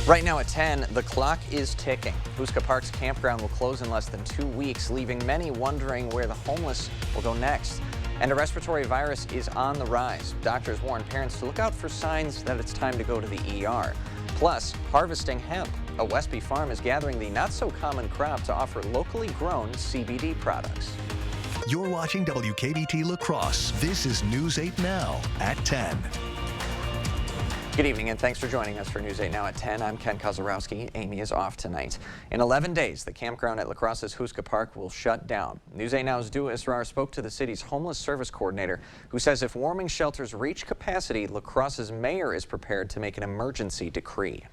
Right now at 10, the clock is ticking. Houska Park's campground will close in less than 2 weeks, leaving many wondering where the homeless will go next. And a respiratory virus is on the rise. Doctors warn parents to look out for signs that it's time to go to the ER. Plus, harvesting hemp. A Westby farm is gathering the not-so-common crop to offer locally grown CBD products. You're watching WKBT La Crosse. This is News 8 Now at 10. Good evening and thanks for joining us for News 8 Now at 10. I'm Ken Kozorowski. Amy is off tonight. In 11 days, the campground at La Crosse's Houska Park will shut down. News 8 Now's Dua Israr spoke to the city's homeless service coordinator, who says if warming shelters reach capacity, La Crosse's mayor is prepared to make an emergency decree.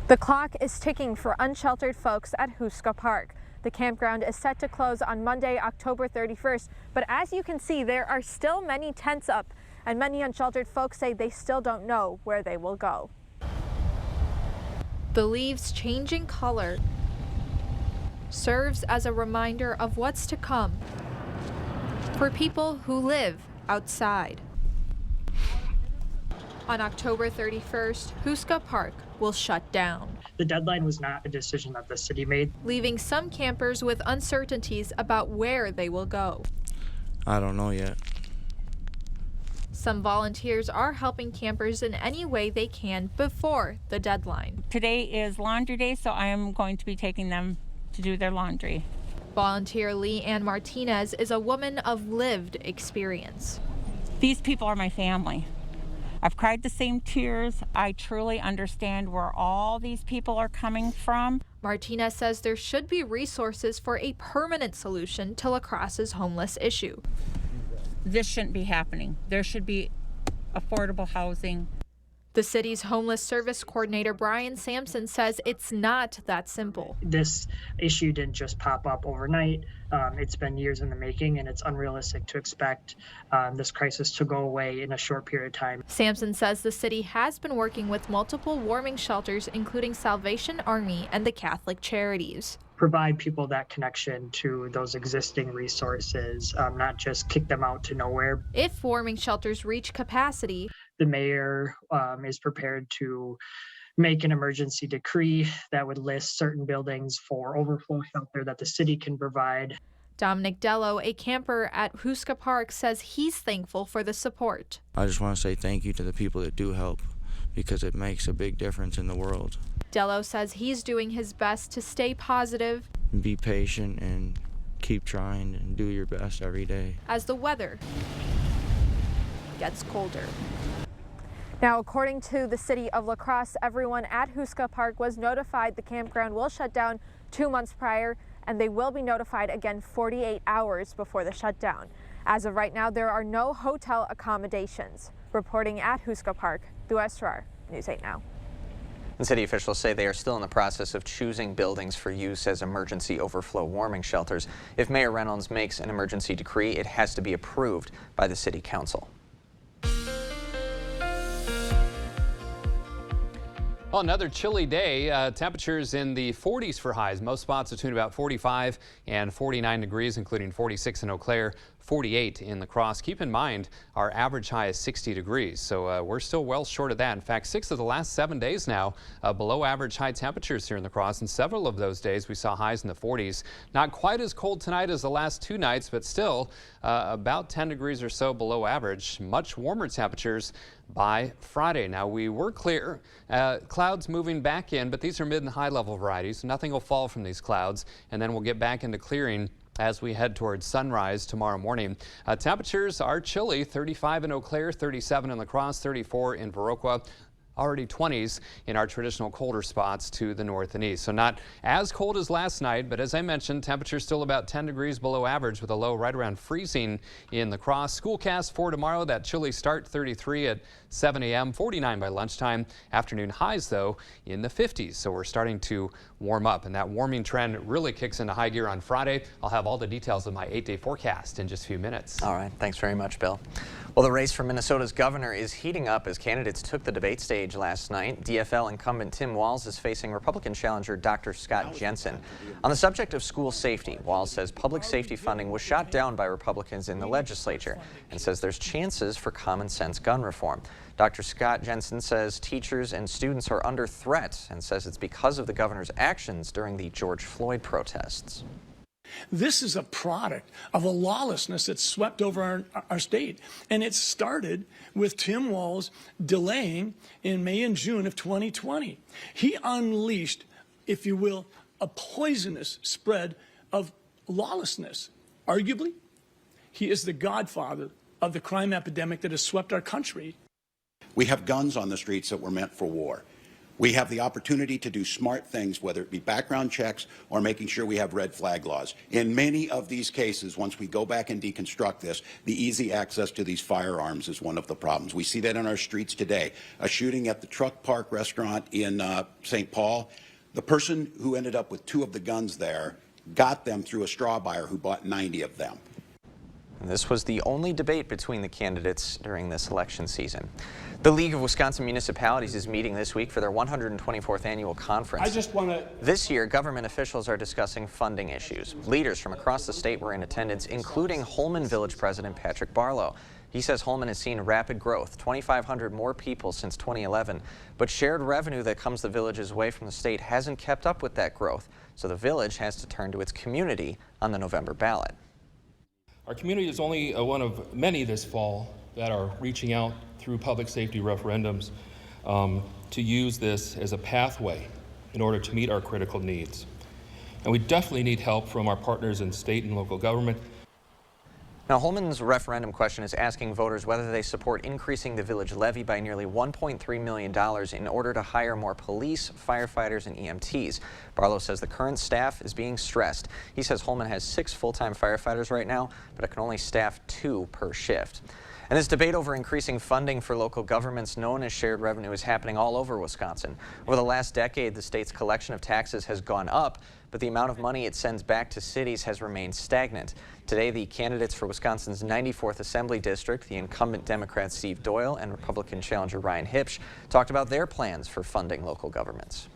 The clock is ticking for unsheltered folks at Houska Park. The campground is set to close on Monday, October 31st, but as you can see, there are still many tents up, and many unsheltered folks say they still don't know where they will go. The leaves changing color serves as a reminder of what's to come for people who live outside. On October 31st, Houska Park will shut down. The deadline was not a decision that the city made, leaving some campers with uncertainties about where they will go. I don't know yet. Some volunteers are helping campers in any way they can before the deadline. Today is laundry day, so I am going to be taking them to do their laundry. Volunteer Lee Ann Martinez is a woman of lived experience. These people are my family. I've cried the same tears. I truly understand where all these people are coming from. Martinez says there should be resources for a permanent solution to La Crosse's homeless issue. This shouldn't be happening. There should be affordable housing. The city's homeless service coordinator, Brian Sampson, says it's not that simple. This issue didn't just pop up overnight. It's been years in the making, and it's unrealistic to expect this crisis to go away in a short period of time. Sampson says the city has been working with multiple warming shelters, including Salvation Army and the Catholic Charities. Provide people that connection to those existing resources, not just kick them out to nowhere. If warming shelters reach capacity, the mayor is prepared to make an emergency decree that would list certain buildings for overflow shelter that the city can provide. Dominic Dello, a camper at Houska Park, says he's thankful for the support. I just want to say thank you to the people that do help, because it makes a big difference in the world. Dello says he's doing his best to stay positive. Be patient and keep trying and do your best every day. As the weather gets colder. Now, according to the city of La Crosse, everyone at Houska Park was notified the campground will shut down 2 months prior, and they will be notified again 48 hours before the shutdown. As of right now, there are no hotel accommodations. Reporting at Houska Park, Dua Israr, News 8 Now. And city officials say they are still in the process of choosing buildings for use as emergency overflow warming shelters. If Mayor Reynolds makes an emergency decree, it has to be approved by the city council. Well, another chilly day. Temperatures in the 40s for highs. Most spots between about 45 and 49 degrees, including 46 in Eau Claire, 48 in La Crosse. Keep in mind, our average high is 60 degrees, so we're still well short of that. In fact, 6 of the last 7 days now below average high temperatures here in La Crosse, and several of those days we saw highs in the 40s. Not quite as cold tonight as the last 2 nights, but still about 10 degrees or so below average. Much warmer temperatures by Friday. Now, we were clear, clouds moving back in, but these are mid and high level varieties. Nothing will fall from these clouds, and then we'll get back into clearing as we head towards sunrise tomorrow morning. Temperatures are chilly, 35 in Eau Claire, 37 in La Crosse, 34 in Viroqua. Already 20s in our traditional colder spots to the north and east. So not as cold as last night, but as I mentioned, temperatures still about 10 degrees below average with a low right around freezing in La Crosse. Schoolcast for tomorrow, that chilly start, 33 at 7 a.m., 49 by lunchtime. Afternoon highs, though, in the 50s. So we're starting to warm up, and that warming trend really kicks into high gear on Friday. I'll have all the details of my 8-day forecast in just a few minutes. All right. Thanks very much, Bill. Well, the race for Minnesota's governor is heating up as candidates took the debate stage stage last night. DFL incumbent Tim Walz is facing Republican challenger Dr. Scott Jensen. On the subject of school safety, Walz says public safety funding was shot down by Republicans in the legislature and says there's chances for common sense gun reform. Dr. Scott Jensen says teachers and students are under threat and says it's because of the governor's actions during the George Floyd protests. This is a product of a lawlessness that's swept over our state. And it started with Tim Walz delaying in May and June of 2020. He unleashed, if you will, a poisonous spread of lawlessness. Arguably, he is the godfather of the crime epidemic that has swept our country. We have guns on the streets that were meant for war. We have the opportunity to do smart things, whether it be background checks or making sure we have red flag laws. In many of these cases, once we go back and deconstruct this, the easy access to these firearms is one of the problems. We see that in our streets today. A shooting at the Truck Park restaurant in St. Paul, the person who ended up with 2 of the guns there got them through a straw buyer who bought 90 of them. And this was the only debate between the candidates during this election season. The League of Wisconsin Municipalities is meeting this week for their 124th annual conference. This year, government officials are discussing funding issues. Leaders from across the state were in attendance, including Holmen Village President Patrick Barlow. He says Holmen has seen rapid growth, 2,500 more people since 2011, but shared revenue that comes the village's way from the state hasn't kept up with that growth, so the village has to turn to its community on the November ballot. Our community is only one of many this fall that are reaching out through public safety referendums to use this as a pathway in order to meet our critical needs. And we definitely need help from our partners in state and local government. Now, Holmen's referendum question is asking voters whether they support increasing the village levy by nearly $1.3 million in order to hire more police, firefighters, and EMTs. Barlow says the current staff is being stressed. He says Holmen has 6 full-time firefighters right now, but it can only staff 2 per shift. And this debate over increasing funding for local governments known as shared revenue is happening all over Wisconsin. Over the last decade, the state's collection of taxes has gone up, but the amount of money it sends back to cities has remained stagnant. Today, the candidates for Wisconsin's 94th Assembly District, the incumbent Democrat Steve Doyle and Republican challenger Ryan Hipsch, talked about their plans for funding local governments.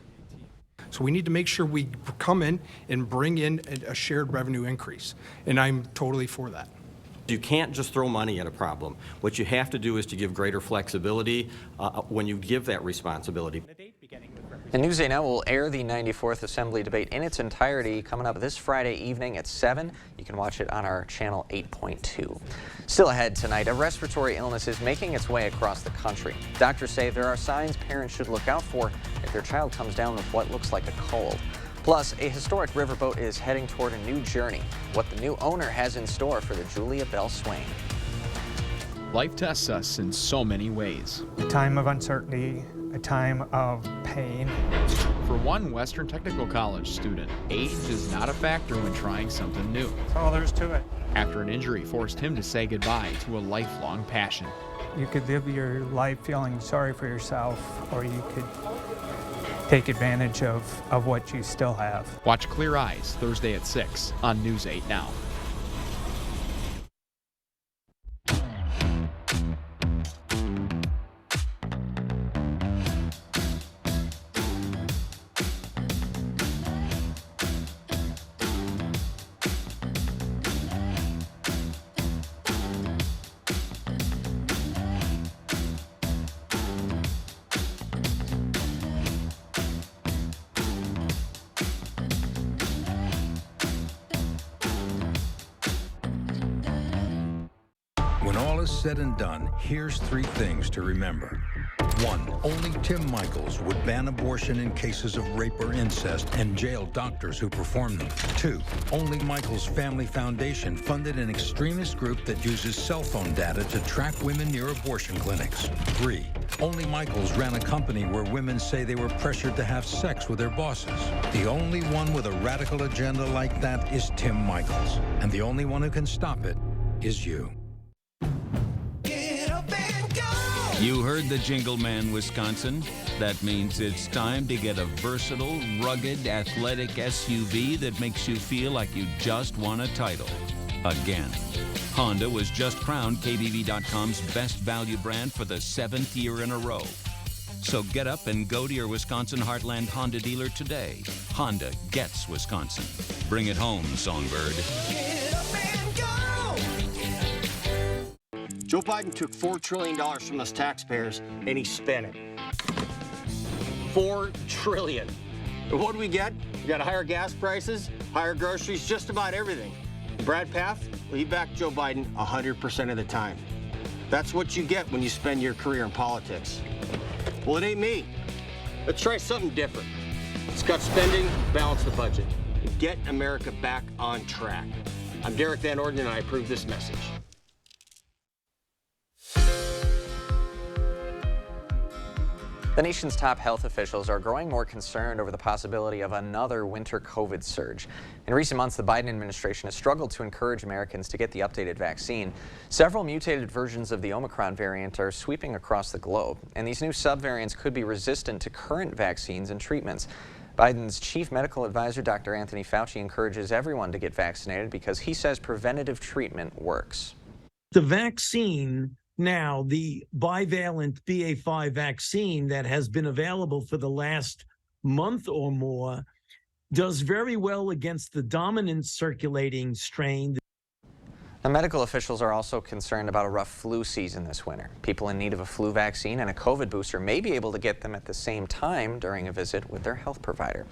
So we need to make sure we come in and bring in a shared revenue increase, and I'm totally for that. You can't just throw money at a problem. What you have to do is to give greater flexibility when you give that responsibility. And Newsday Now will air the 94th Assembly debate in its entirety coming up this Friday evening at 7. You can watch it on our channel 8.2. Still ahead tonight, a respiratory illness is making its way across the country. Doctors say there are signs parents should look out for if their child comes down with what looks like a cold. Plus, a historic riverboat is heading toward a new journey. What the new owner has in store for the Julia Bell Swain. Life tests us in so many ways. A time of uncertainty, a time of pain. For one Western Technical College student, age is not a factor when trying something new. That's all there is to it. After an injury forced him to say goodbye to a lifelong passion. You could live your life feeling sorry for yourself, or you could take advantage of what you still have. Watch Clear Eyes Thursday at 6 on News 8 Now. When all is said and done, here's 3 things to remember. 1. Only Tim Michels would ban abortion in cases of rape or incest and jail doctors who perform them. 2. Only Michels Family Foundation funded an extremist group that uses cell phone data to track women near abortion clinics. 3. Only Michels ran a company where women say they were pressured to have sex with their bosses. The only one with a radical agenda like that is Tim Michels. And the only one who can stop it is you. You heard the Jingle Man, Wisconsin. That means it's time to get a versatile, rugged, athletic SUV that makes you feel like you just won a title. Again. Honda was just crowned KBB.com's best value brand for the 7th year in a row. So get up and go to your Wisconsin Heartland Honda dealer today. Honda gets Wisconsin. Bring it home, Songbird. Joe Biden took $4 trillion from us taxpayers and he spent it. $4 trillion. And what do we get? We got higher gas prices, higher groceries, just about everything. Brad Pfaff, well, he backed Joe Biden 100% of the time. That's what you get when you spend your career in politics. Well, it ain't me. Let's try something different. Let's cut spending, balance the budget, and get America back on track. I'm Derek Van Orden, and I approve this message. The nation's top health officials are growing more concerned over the possibility of another winter COVID surge. In recent months, the Biden administration has struggled to encourage Americans to get the updated vaccine. Several mutated versions of the Omicron variant are sweeping across the globe, and these new subvariants could be resistant to current vaccines and treatments. Biden's chief medical advisor, Dr. Anthony Fauci, encourages everyone to get vaccinated because he says preventative treatment works. The vaccine now, the bivalent BA.5 vaccine that has been available for the last month or more, does very well against the dominant circulating strain. Now, medical officials are also concerned about a rough flu season this winter. People in need of a flu vaccine and a COVID booster may be able to get them at the same time during a visit with their health provider.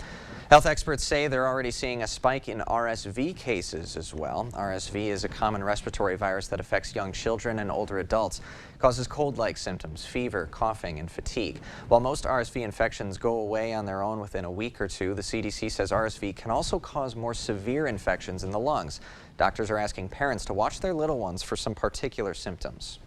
Health experts say they're already seeing a spike in RSV cases as well. RSV is a common respiratory virus that affects young children and older adults. It causes cold-like symptoms, fever, coughing, and fatigue. While most RSV infections go away on their own within a week or two, the CDC says RSV can also cause more severe infections in the lungs. Doctors are asking parents to watch their little ones for some particular symptoms.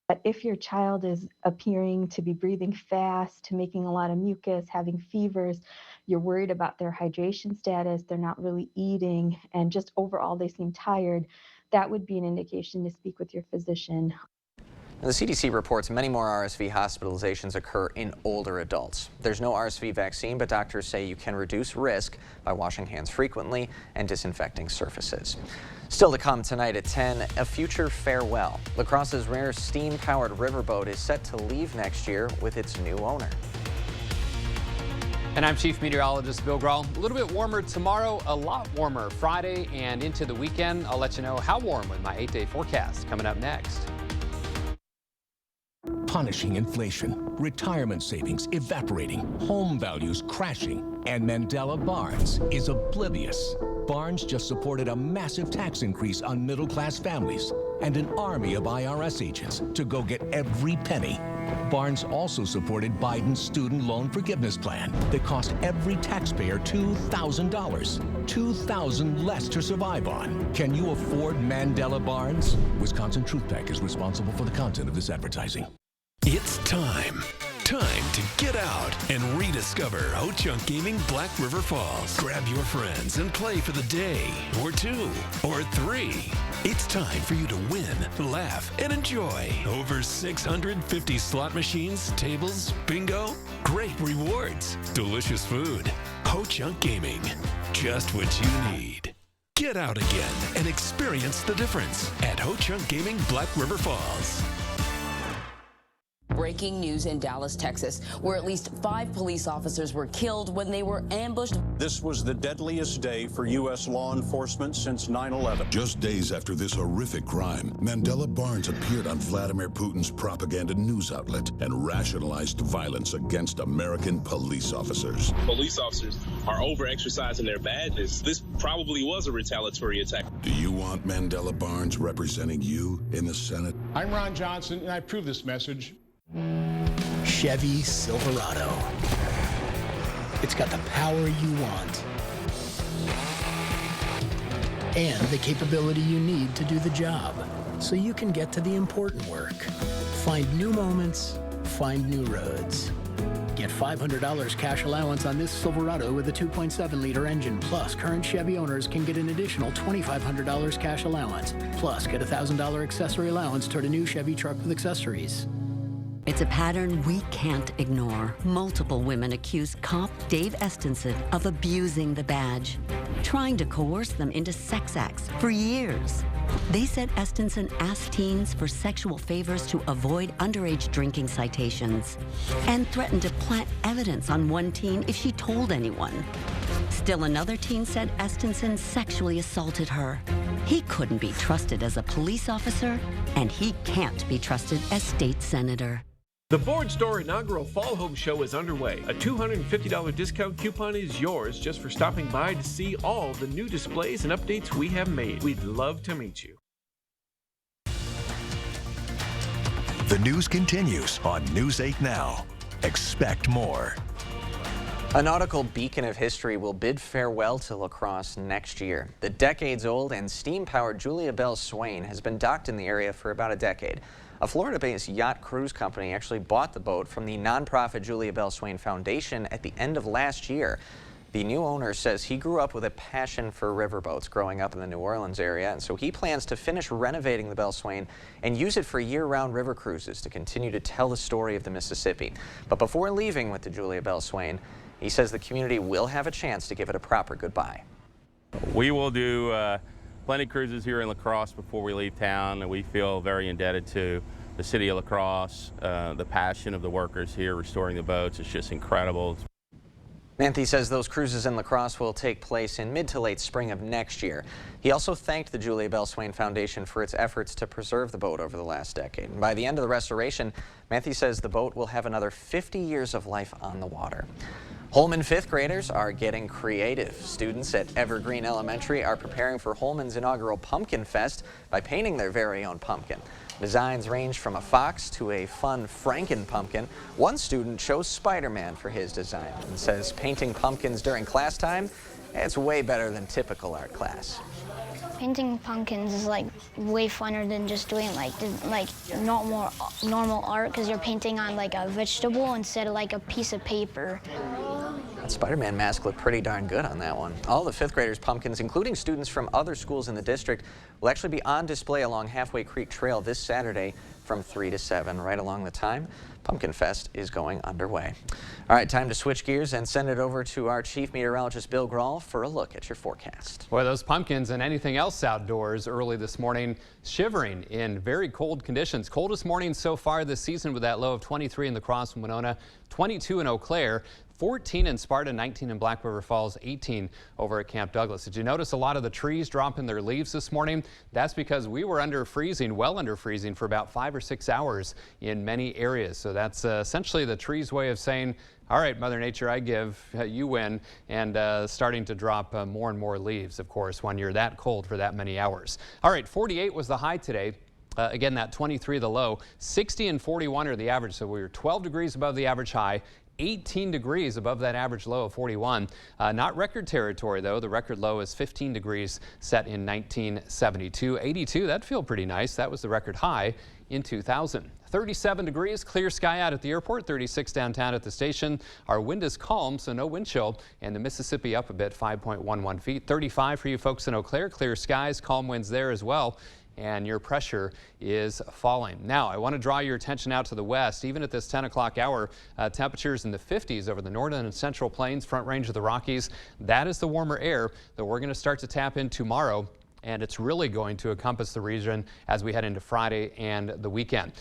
But if your child is appearing to be breathing fast, making a lot of mucus, having fevers, you're worried about their hydration status, they're not really eating, and just overall they seem tired, that would be an indication to speak with your physician. The CDC reports many more RSV hospitalizations occur in older adults. There's no RSV vaccine, but doctors say you can reduce risk by washing hands frequently and disinfecting surfaces. Still to come tonight at 10, a future farewell. La Crosse's rare steam-powered riverboat is set to leave next year with its new owner. And I'm Chief Meteorologist Bill Grahl. A little bit warmer tomorrow, a lot warmer Friday and into the weekend. I'll let you know how warm with my 8-day forecast coming up next. Punishing inflation, retirement savings evaporating, home values crashing, and Mandela Barnes is oblivious. Barnes just supported a massive tax increase on middle-class families and an army of IRS agents to go get every penny. Barnes also supported Biden's student loan forgiveness plan that cost every taxpayer $2,000. $2,000 less to survive on. Can you afford Mandela Barnes? Wisconsin Truth Pack is responsible for the content of this advertising. It's time. Time to get out and rediscover Ho-Chunk Gaming Black River Falls. Grab your friends and play for the day, or 2, or 3. It's time for you to win, laugh, and enjoy. Over 650 slot machines, tables, bingo, great rewards, delicious food. Ho-Chunk Gaming, just what you need. Get out again and experience the difference at Ho-Chunk Gaming Black River Falls. Breaking news in Dallas, Texas, where at least 5 police officers were killed when they were ambushed. This was the deadliest day for U.S. law enforcement since 9/11. Just days after this horrific crime, Mandela Barnes appeared on Vladimir Putin's propaganda news outlet and rationalized violence against American police officers. Police officers are over-exercising their badges. This probably was a retaliatory attack. Do you want Mandela Barnes representing you in the Senate? I'm Ron Johnson, and I approve this message. Chevy Silverado. It's got the power you want and the capability you need to do the job so you can get to the important work. Find new moments, find new roads. Get $500 cash allowance on this Silverado with a 2.7-liter engine. Plus, current Chevy owners can get an additional $2,500 cash allowance. Plus, get a $1,000 accessory allowance toward a new Chevy truck with accessories. It's a pattern we can't ignore. Multiple women accuse cop Dave Estenson of abusing the badge, trying to coerce them into sex acts for years. They said Estenson asked teens for sexual favors to avoid underage drinking citations and threatened to plant evidence on one teen if she told anyone. Still another teen said Estenson sexually assaulted her. He couldn't be trusted as a police officer, and he can't be trusted as state senator. The Ford Store inaugural Fall Home Show is underway. A $250 discount coupon is yours just for stopping by to see all the new displays and updates we have made. We'd love to meet you. The news continues on News 8 Now. Expect more. A nautical beacon of history will bid farewell to La Crosse next year. The decades-old and steam-powered Julia Bell Swain has been docked in the area for about a decade. A Florida-based yacht cruise company actually bought the boat from the nonprofit Julia Bell Swain Foundation at the end of last year. The new owner says he grew up with a passion for riverboats growing up in the New Orleans area, and so he plans to finish renovating the Bell Swain and use it for year-round river cruises to continue to tell the story of the Mississippi. But before leaving with the Julia Bell Swain, he says the community will have a chance to give it a proper goodbye. We will do plenty of cruises here in La Crosse before we leave town, and we feel very indebted to the city of La Crosse. The passion of the workers here restoring the boats is just incredible. Manthe says those cruises in La Crosse will take place in mid to late spring of next year. He also thanked the Julia Bell Swain Foundation for its efforts to preserve the boat over the last decade. And by the end of the restoration, Manthe says the boat will have another 50 years of life on the water. Holman fifth graders are getting creative. Students at Evergreen Elementary are preparing for Holman's inaugural Pumpkin Fest by painting their very own pumpkin. Designs range from a fox to a fun Franken pumpkin. One student chose Spider-Man for his design and says painting pumpkins during class time, it's way better than typical art class. Painting pumpkins is like way funner than just doing like normal art, because you're painting on like a vegetable instead of like a piece of paper. That Spider-Man mask looked pretty darn good on that one. All the fifth graders' pumpkins, including students from other schools in the district, will actually be on display along Halfway Creek Trail this Saturday from 3 to 7. Right along the time Pumpkin Fest is going underway. All right, time to switch gears and send it over to our Chief Meteorologist Bill Grahl for a look at your forecast. Boy, those pumpkins and anything else outdoors early this morning, shivering in very cold conditions. Coldest morning so far this season with that low of 23 in La Crosse and Winona, 22 in Eau Claire, 14 in Sparta, 19 in Black River Falls, 18 over at Camp Douglas. Did you notice a lot of the trees dropping their leaves this morning? That's because we were under freezing, well under freezing for about 5 or 6 hours in many areas. So that's essentially the trees' way of saying, all right, Mother Nature, I give, you win, and starting to drop more and more leaves, of course, when you're that cold for that many hours. All right, 48 was the high today. Again, that 23 the low. 60 and 41 are the average, so we were 12 degrees above the average high. 18 degrees above that average low of 41. Not record territory, though. The record low is 15 degrees set in 1972. 82, that'd feel pretty nice. That was the record high in 2000. 37 degrees, clear sky out at the airport, 36 downtown at the station. Our wind is calm, so no wind chill, and the Mississippi up a bit, 5.11 feet. 35 for you folks in Eau Claire, clear skies, calm winds there as well. And your pressure is falling. Now, I want to draw your attention out to the west. Even at this 10 o'clock hour, temperatures in the 50s over the northern and central plains, front range of the Rockies. That is the warmer air that we're going to start to tap in tomorrow, and it's really going to encompass the region as we head into Friday and the weekend.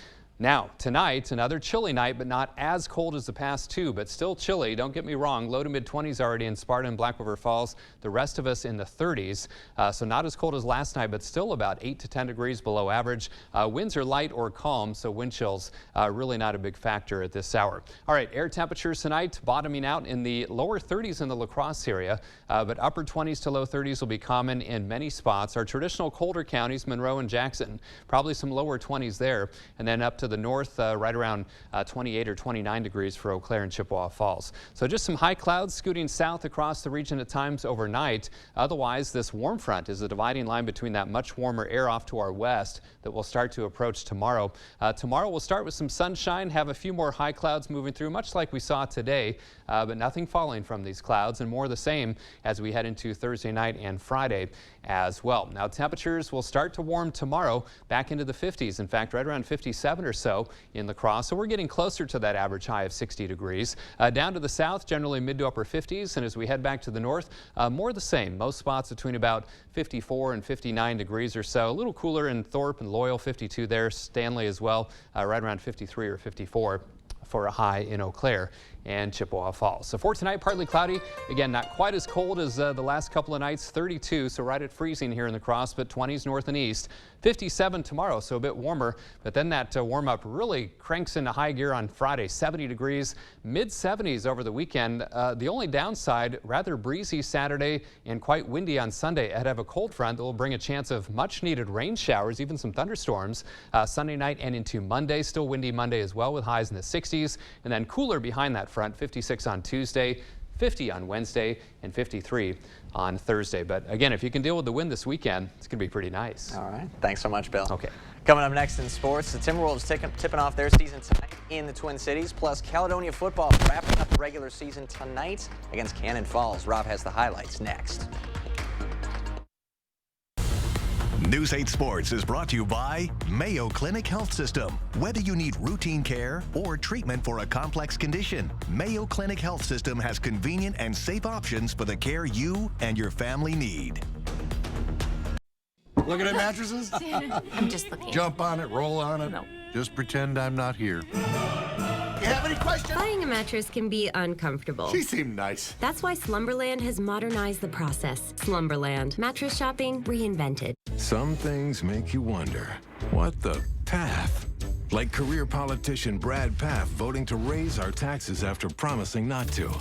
Now, tonight, another chilly night, but not as cold as the past two, but still chilly. Don't get me wrong, low to mid 20s already in Sparta and Black River Falls. The rest of us in the 30s, so not as cold as last night, but still about 8 to 10 degrees below average. Winds are light or calm, so wind chills really not a big factor at this hour. All right, air temperatures tonight bottoming out in the lower 30s in the La Crosse area, but upper 20s to low 30s will be common in many spots. Our traditional colder counties, Monroe and Jackson, probably some lower 20s there, and then up to the north, right around 28 or 29 degrees for Eau Claire and Chippewa Falls. So just some high clouds scooting south across the region at times overnight. Otherwise, this warm front is the dividing line between that much warmer air off to our west that will start to approach tomorrow. Tomorrow we'll start with some sunshine, have a few more high clouds moving through, much like we saw today, but nothing falling from these clouds, and more the same as we head into Thursday night and Friday as well. Now, temperatures will start to warm tomorrow back into the 50s. In fact, right around 57 or so in La Crosse, so we're getting closer to that average high of 60 degrees. Down to the south, generally mid to upper 50s, and as we head back to the north, more the same. Most spots between about 54 and 59 degrees or so. A little cooler in Thorpe and Loyal, 52 there. Stanley as well, right around 53 or 54 for a high in Eau Claire and Chippewa Falls. So for tonight, partly cloudy. Again, not quite as cold as the last couple of nights, 32, so right at freezing here in La Crosse, but 20s north and east. 57 tomorrow, so a bit warmer, but then that warm up really cranks into high gear on Friday. 70 degrees, mid 70s over the weekend. The only downside, rather breezy Saturday and quite windy on Sunday ahead of a cold front that will bring a chance of much needed rain showers, even some thunderstorms Sunday night and into Monday. Still windy Monday as well with highs in the 60s, and then cooler behind that front. 56 on Tuesday, 50 on Wednesday, and 53 on Thursday. But again, if you can deal with the wind this weekend, it's going to be pretty nice. All right. Thanks so much, Bill. Okay. Coming up next in sports, the Timberwolves tipping off their season tonight in the Twin Cities, plus Caledonia football wrapping up the regular season tonight against Cannon Falls. Rob has the highlights next. News 8 Sports is brought to you by Mayo Clinic Health System. Whether you need routine care or treatment for a complex condition, Mayo Clinic Health System has convenient and safe options for the care you and your family need. Looking at mattresses? I'm just looking. Jump on it, roll on it. No. Just pretend I'm not here. You have any questions? Buying a mattress can be uncomfortable. She seemed nice. That's why Slumberland has modernized the process. Slumberland. Mattress shopping reinvented. Some things make you wonder, what the PATH? Like career politician Brad Pfaff voting to raise our taxes after promising not to.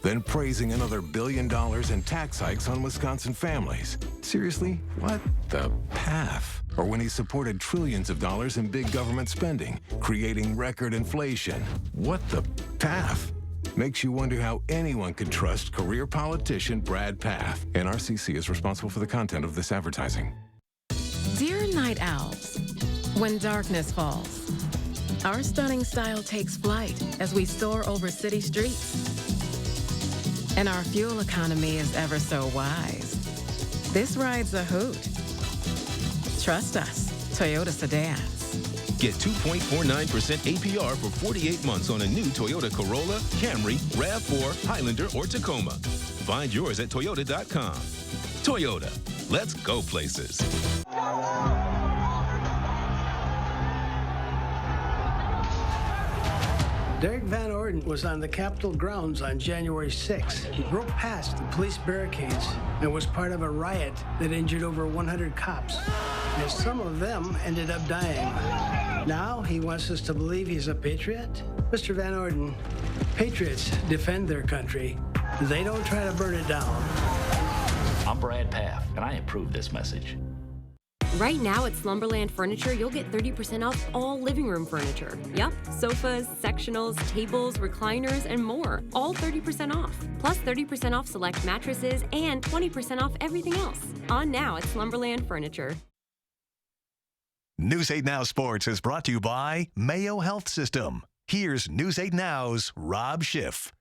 Then praising another $1 billion in tax hikes on Wisconsin families. Seriously, what the PATH? Or when he supported trillions of dollars in big government spending, creating record inflation. What the PATH? Makes you wonder how anyone could trust career politician Brad Pfaff. NRCC is responsible for the content of this advertising. Dear night owls, when darkness falls, our stunning style takes flight as we soar over city streets. And our fuel economy is ever so wise. This ride's a hoot. Trust us, Toyota sedans. Get 2.49% APR for 48 months on a new Toyota Corolla, Camry, RAV4, Highlander, or Tacoma. Find yours at Toyota.com. Toyota, let's go places. Derek Van Orden was on the Capitol grounds on January 6th. He broke past the police barricades and was part of a riot that injured over 100 cops. And some of them ended up dying. Now he wants us to believe he's a patriot? Mr. Van Orden, patriots defend their country. They don't try to burn it down. I'm Brad Pfaff, and I approve this message. Right now at Slumberland Furniture, you'll get 30% off all living room furniture. Yep, sofas, sectionals, tables, recliners, and more. All 30% off. Plus 30% off select mattresses and 20% off everything else. On now at Slumberland Furniture. News 8 Now Sports is brought to you by Mayo Health System. Here's News 8 Now's Rob Schiff.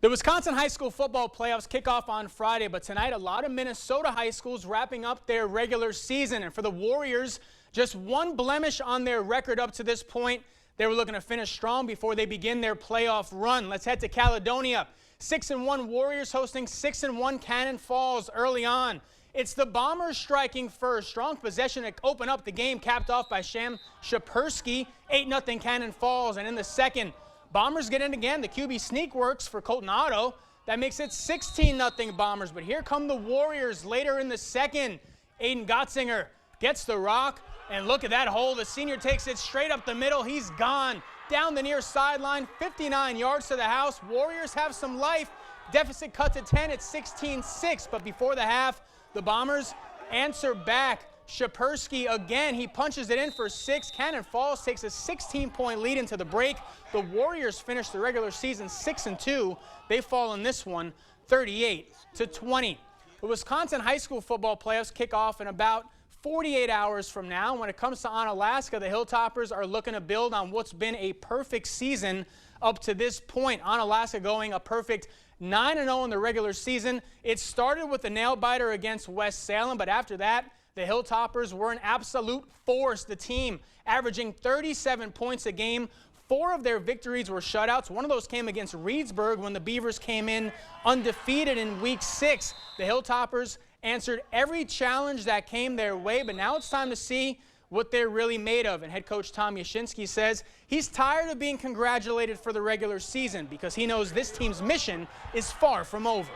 The Wisconsin high school football playoffs kick off on Friday, but tonight a lot of Minnesota high schools wrapping up their regular season. And for the Warriors, just one blemish on their record up to this point. They were looking to finish strong before they begin their playoff run. Let's head to Caledonia. 6-1 Warriors hosting 6-1 Cannon Falls early on. It's the Bombers striking first. Strong possession to open up the game, capped off by Sham Shapersky. 8-0 Cannon Falls. And in the second, Bombers get in again. The QB sneak works for Colton Otto. That makes it 16-0 Bombers. But here come the Warriors later in the second. Aiden Gottsinger gets the rock, and look at that hole. The senior takes it straight up the middle. He's gone. Down the near sideline, 59 yards to the house. Warriors have some life. Deficit cut to 10 at 16-6. But before the half, the Bombers answer back. Shapersky again, he punches it in for 6. Cannon Falls takes a 16-point lead into the break. The Warriors finish the regular season 6-2. They fall in this one 38-20. The Wisconsin high school football playoffs kick off in about 48 hours from now. When it comes to Onalaska, the Hilltoppers are looking to build on what's been a perfect season up to this point. Onalaska going a perfect 9-0 in the regular season. It started with a nail-biter against West Salem, but after that, the Hilltoppers were an absolute force. The team averaging 37 points a game. 4 of their victories were shutouts. One of those came against Reedsburg when the Beavers came in undefeated in week 6. The Hilltoppers answered every challenge that came their way, but now it's time to see what they're really made of. And head coach Tom Yashinsky says he's tired of being congratulated for the regular season because he knows this team's mission is far from over.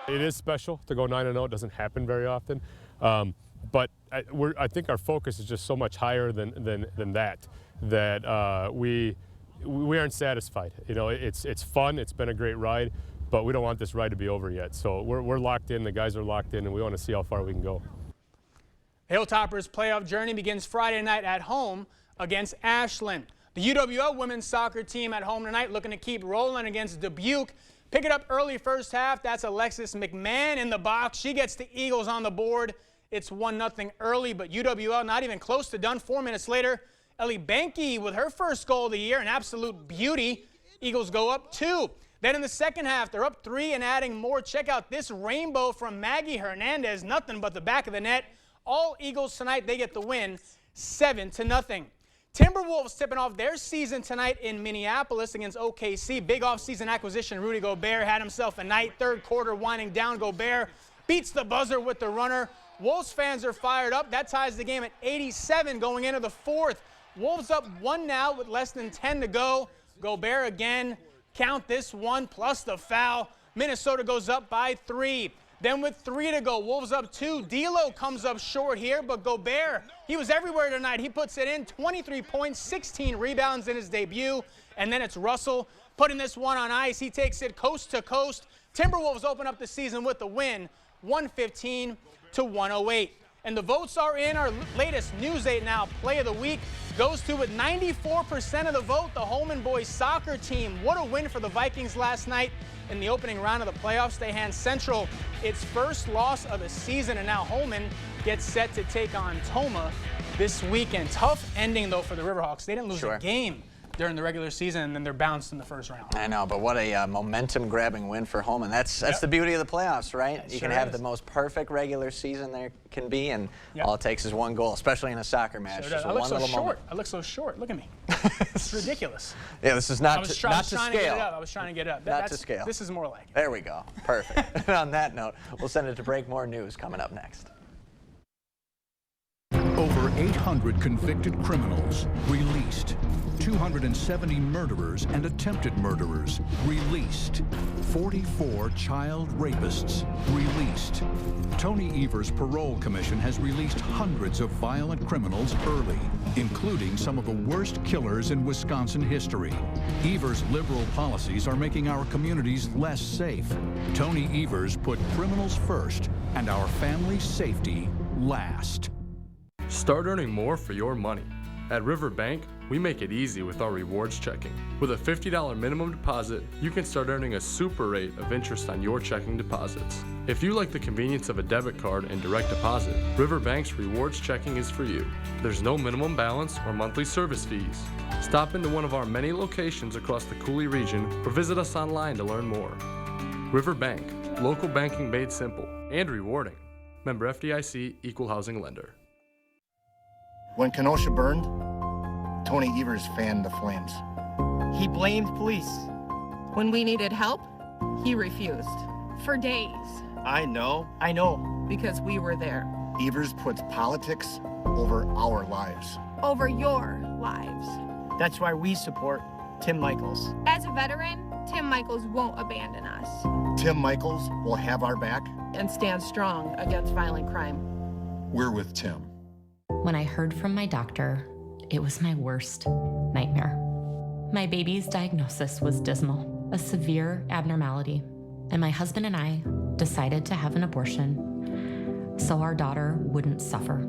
It is special to go 9-0. It doesn't happen very often. But I think our focus is just so much higher than that we aren't satisfied. You know, it's fun. It's been a great ride, but we don't want this ride to be over yet. So we're locked in. The guys are locked in, and we want to see how far we can go. Hilltoppers' playoff journey begins Friday night at home against Ashland. The UWL women's soccer team at home tonight looking to keep rolling against Dubuque. Pick it up early first half. That's Alexis McMahon in the box. She gets the Eagles on the board. It's 1-0 early, but UWL not even close to done. 4 minutes later, Ellie Banky with her first goal of the year, an absolute beauty. Eagles go up 2. Then in the second half, they're up 3 and adding more. Check out this rainbow from Maggie Hernandez. Nothing but the back of the net. All Eagles tonight, they get the win, 7-0. Timberwolves tipping off their season tonight in Minneapolis against OKC. Big offseason acquisition, Rudy Gobert had himself a night. Third quarter winding down. Gobert beats the buzzer with the runner. Wolves fans are fired up. That ties the game at 87 going into the fourth. Wolves up 1 now with less than 10 to go. Gobert again. Count this one plus the foul. Minnesota goes up by 3. Then with 3 to go, Wolves up 2. D'Lo comes up short here, but Gobert, he was everywhere tonight. He puts it in, 23 points, 16 rebounds in his debut. And then it's Russell putting this one on ice. He takes it coast to coast. Timberwolves open up the season with the win, 115-108. And the votes are in. Our latest News 8 Now Play of the Week goes to, with 94% of the vote, the Holman boys soccer team. What a win for the Vikings last night in the opening round of the playoffs. They hand Central its first loss of the season, and now Holman gets set to take on Toma this weekend. Tough ending, though, for the Riverhawks. They didn't lose a game during the regular season, and then they're bounced in the first round. I know, but what a momentum-grabbing win for Holman. That's the beauty of the playoffs, right? You can have the most perfect regular season there can be, and all it takes is 1 goal, especially in a soccer match. I look so short. I look so short. Look at me. It's ridiculous. Yeah, this is not to scale. I was trying to get it up. Not to scale. This is more like it. There we go. Perfect. And on that note, we'll send it to break. More news coming up next. Over 800 convicted criminals released. 270 murderers and attempted murderers released. 44 child rapists released. Tony Evers' parole commission has released hundreds of violent criminals early, including some of the worst killers in Wisconsin history. Evers' liberal policies are making our communities less safe. Tony Evers put criminals first and our family's safety last. Start earning more for your money. At Riverbank, we make it easy with our rewards checking. With a $50 minimum deposit, you can start earning a super rate of interest on your checking deposits. If you like the convenience of a debit card and direct deposit, Riverbank's rewards checking is for you. There's no minimum balance or monthly service fees. Stop into one of our many locations across the Cooley region or visit us online to learn more. Riverbank, local banking made simple and rewarding. Member FDIC, Equal Housing Lender. When Kenosha burned, Tony Evers fanned the flames. He blamed police. When we needed help, he refused. For days. I know. Because we were there. Evers puts politics over our lives. Over your lives. That's why we support Tim Michaels. As a veteran, Tim Michaels won't abandon us. Tim Michaels will have our back. And stand strong against violent crime. We're with Tim. When I heard from my doctor, it was my worst nightmare. My baby's diagnosis was dismal, a severe abnormality, and my husband and I decided to have an abortion so our daughter wouldn't suffer.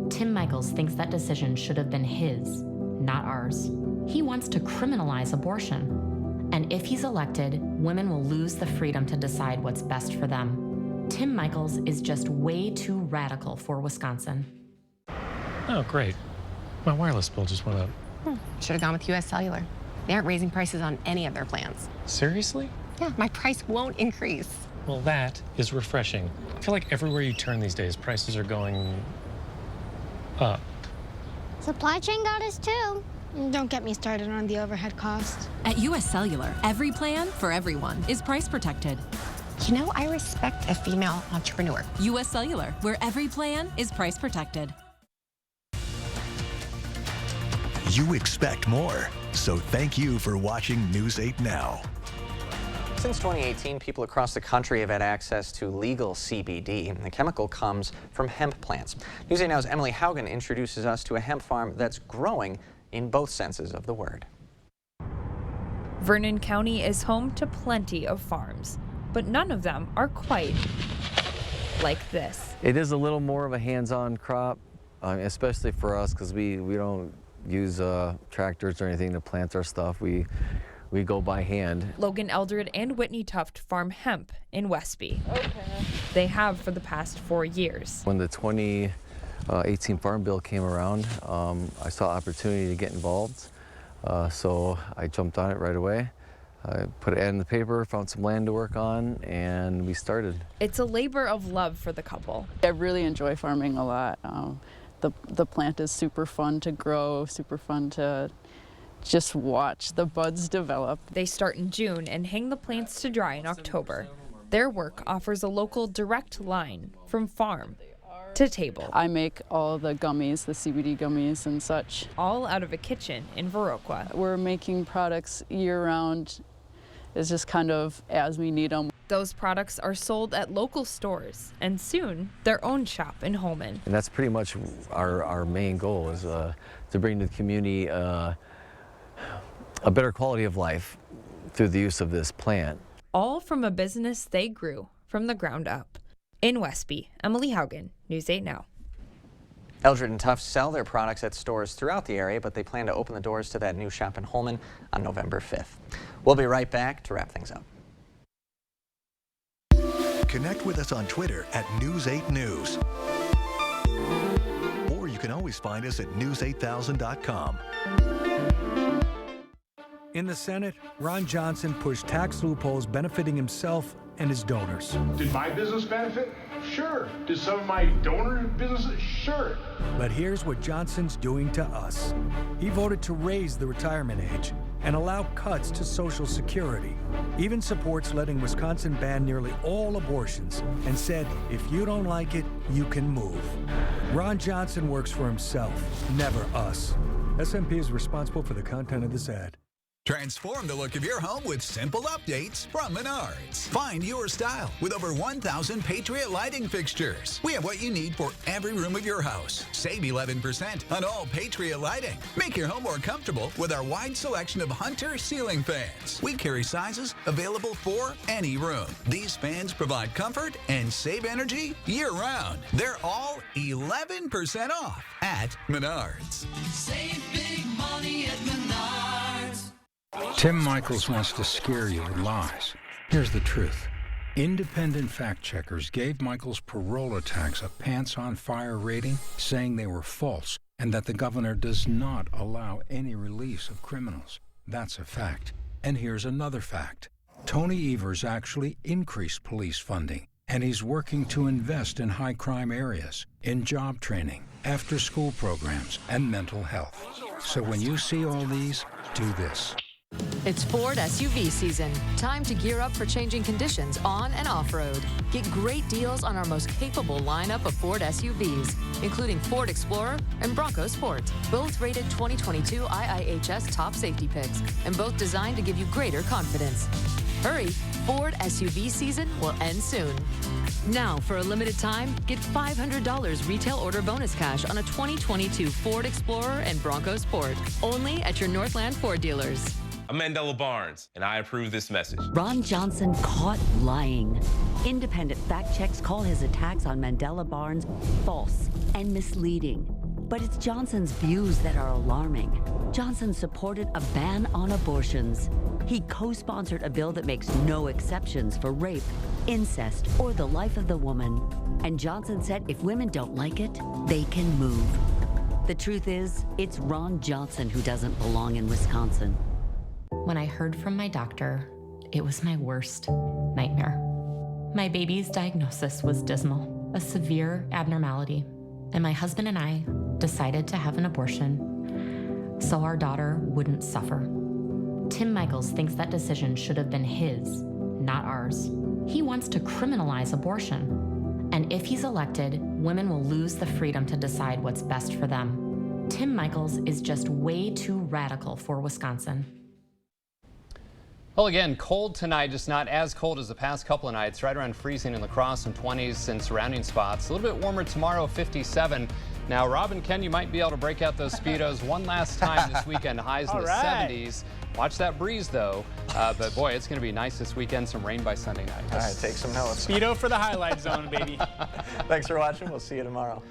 Tim Michaels thinks that decision should have been his, not ours. He wants to criminalize abortion, and if he's elected, women will lose the freedom to decide what's best for them. Tim Michaels is just way too radical for Wisconsin. Oh, great. My wireless bill just went up. Should have gone with US Cellular. They aren't raising prices on any of their plans. Seriously? Yeah, my price won't increase. Well, that is refreshing. I feel like everywhere you turn these days, prices are going up. Supply chain got us too. Don't get me started on the overhead costs. At U.S. Cellular, every plan for everyone is price protected. You know, I respect a female entrepreneur. U.S. Cellular, where every plan is price protected. You expect more, so thank you for watching News 8 Now. Since 2018, people across the country have had access to legal CBD. The chemical comes from hemp plants. News 8 Now's Emily Haugen introduces us to a hemp farm that's growing in both senses of the word. Vernon County is home to plenty of farms, but none of them are quite like this. It is a little more of a hands-on crop, especially for us because we don't use tractors or anything to plant our stuff. We go by hand. Logan Eldred and Whitney Tuft farm hemp in Westby. Okay. They have for the past 4 years. When the 2018 Farm Bill came around, I saw opportunity to get involved, so I jumped on it right away. I put an ad in the paper, found some land to work on, and we started. It's a labor of love for the couple. I really enjoy farming a lot. The plant is super fun to grow, super fun to just watch the buds develop. They start in June and hang the plants to dry in October. Their work offers a local direct line from farm to table. I make all the gummies, the CBD gummies and such. All out of a kitchen in Viroqua. We're making products year-round. It's just kind of as we need them. Those products are sold at local stores and soon their own shop in Holmen. And that's pretty much our main goal is to bring to the community a better quality of life through the use of this plant. All from a business they grew from the ground up. In Westby, Emily Haugen, News 8 Now. Eldred and Tuft sell their products at stores throughout the area, but they plan to open the doors to that new shop in Holmen on November 5th. We'll be right back to wrap things up. Connect with us on Twitter at News8News. Or you can always find us at news8000.com. In the Senate, Ron Johnson pushed tax loopholes benefiting himself and his donors. Did my business benefit? Sure. Did some of my donor businesses? Sure. But here's what Johnson's doing to us. He voted to raise the retirement age and allow cuts to Social Security. Even supports letting Wisconsin ban nearly all abortions and said, if you don't like it, you can move. Ron Johnson works for himself, never us. SMP is responsible for the content of this ad. Transform the look of your home with simple updates from Menards. Find your style with over 1,000 Patriot lighting fixtures. We have what you need for every room of your house. Save 11% on all Patriot lighting. Make your home more comfortable with our wide selection of Hunter ceiling fans. We carry sizes available for any room. These fans provide comfort and save energy year-round. They're all 11% off at Menards. Save big money at Menards. Tim Michaels wants to scare you with lies. Here's the truth. Independent fact checkers gave Michaels' parole attacks a pants-on-fire rating, saying they were false and that the governor does not allow any release of criminals. That's a fact. And here's another fact. Tony Evers actually increased police funding, and he's working to invest in high-crime areas, in job training, after-school programs, and mental health. So when you see all these, do this. It's Ford SUV season. Time to gear up for changing conditions on and off-road. Get great deals on our most capable lineup of Ford SUVs, including Ford Explorer and Bronco Sport. Both rated 2022 IIHS top safety picks, and both designed to give you greater confidence. Hurry, Ford SUV season will end soon. Now, for a limited time, get $500 retail order bonus cash on a 2022 Ford Explorer and Bronco Sport, only at your Northland Ford dealers. I'm Mandela Barnes, and I approve this message. Ron Johnson caught lying. Independent fact checks call his attacks on Mandela Barnes false and misleading. But it's Johnson's views that are alarming. Johnson supported a ban on abortions. He co-sponsored a bill that makes no exceptions for rape, incest, or the life of the woman. And Johnson said if women don't like it, they can move. The truth is, it's Ron Johnson who doesn't belong in Wisconsin. When I heard from my doctor, it was my worst nightmare. My baby's diagnosis was dismal, a severe abnormality, and my husband and I decided to have an abortion so our daughter wouldn't suffer. Tim Michaels thinks that decision should have been his, not ours. He wants to criminalize abortion. And if he's elected, women will lose the freedom to decide what's best for them. Tim Michaels is just way too radical for Wisconsin. Well, again, cold tonight, just not as cold as the past couple of nights, right around freezing in La Crosse and 20s in surrounding spots. A little bit warmer tomorrow, 57. Now, Rob and Ken, you might be able to break out those Speedos one last time this weekend, highs in the 70s. Watch that breeze, though. But, boy, it's going to be nice this weekend, some rain by Sunday night. All right, take some notes. Speedo for the highlight zone, baby. Thanks for watching. We'll see you tomorrow.